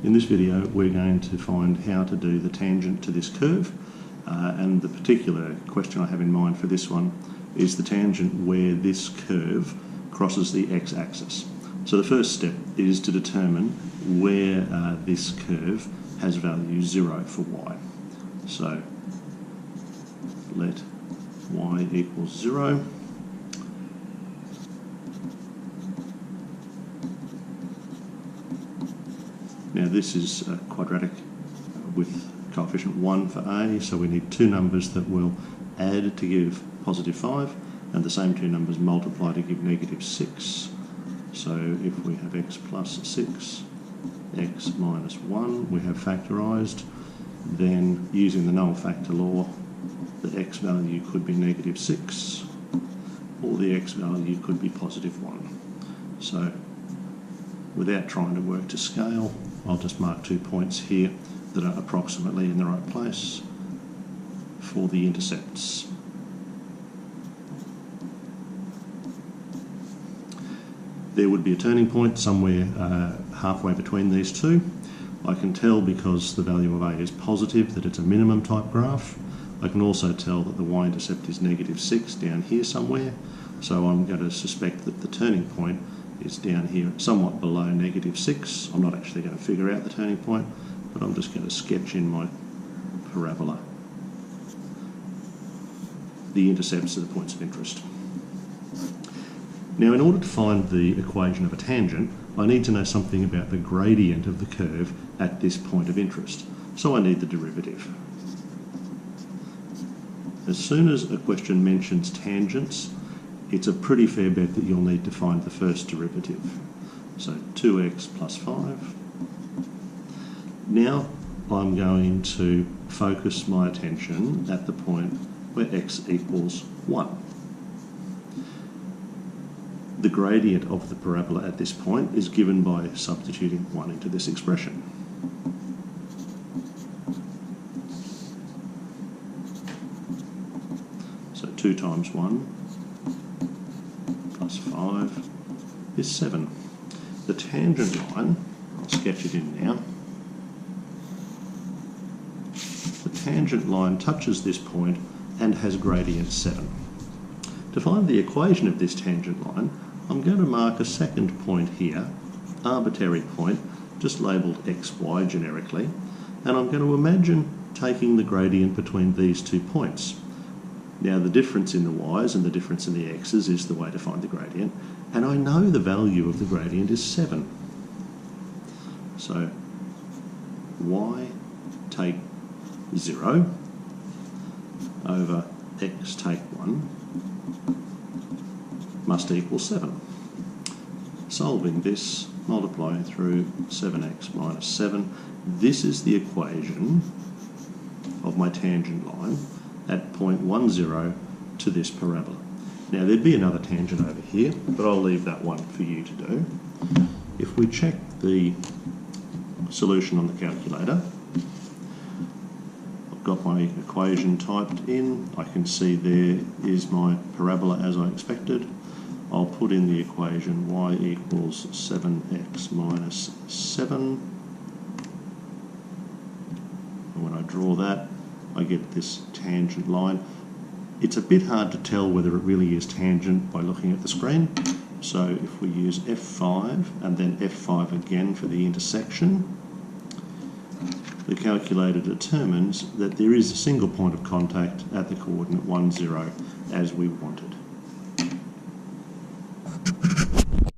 In this video we're going to find how to do the tangent to this curve, and the particular question I have in mind for this one is the tangent where this curve crosses the x-axis. So the first step is to determine where this curve has value 0 for y. So let y equals 0. Now this is quadratic with coefficient 1 for a, so we need two numbers that will add to give positive 5 and the same two numbers multiply to give negative 6. So if we have x plus 6, x minus 1, we have factorised, then using the null factor law, the x value could be negative 6 or the x value could be positive 1. So without trying to work to scale, I'll just mark 2 points here that are approximately in the right place for the intercepts. There would be a turning point somewhere halfway between these two. I can tell because the value of a is positive that it's a minimum type graph. I can also tell that the y-intercept is negative 6 down here somewhere, so I'm going to suspect that the turning point is down here somewhat below negative 6. I'm not actually going to figure out the turning point, but I'm just going to sketch in my parabola the intercepts are the points of interest. Now, in order to find the equation of a tangent, I need to know something about the gradient of the curve at this point of interest. So I need the derivative. As soon as a question mentions tangents, it's a pretty fair bet that you'll need to find the first derivative. So 2x plus 5. Now I'm going to focus my attention at the point where x equals 1. The gradient of the parabola at this point is given by substituting 1 into this expression. So 2 times 1 plus 5 is 7. The tangent line, I'll sketch it in now. The tangent line touches this point and has gradient 7. To find the equation of this tangent line, I'm going to mark a second point here, arbitrary point, just labelled xy generically, and I'm going to imagine taking the gradient between these 2 points. Now the difference in the y's and the difference in the x's is the way to find the gradient, and I know the value of the gradient is 7. So y take 0 over x take 1 must equal 7. Solving this, multiplying through 7x minus 7, this is the equation of my tangent line at point 1, 0 to this parabola. Now there'd be another tangent over here, but I'll leave that one for you to do. If we check the solution on the calculator, I've got my equation typed in. I can see there is my parabola as I expected. I'll put in the equation y equals 7x minus 7. And when I draw that, I get this tangent line. It's a bit hard to tell whether it really is tangent by looking at the screen. So if we use F5 and then F5 again for the intersection, the calculator determines that there is a single point of contact at the coordinate 1, 0 as we wanted.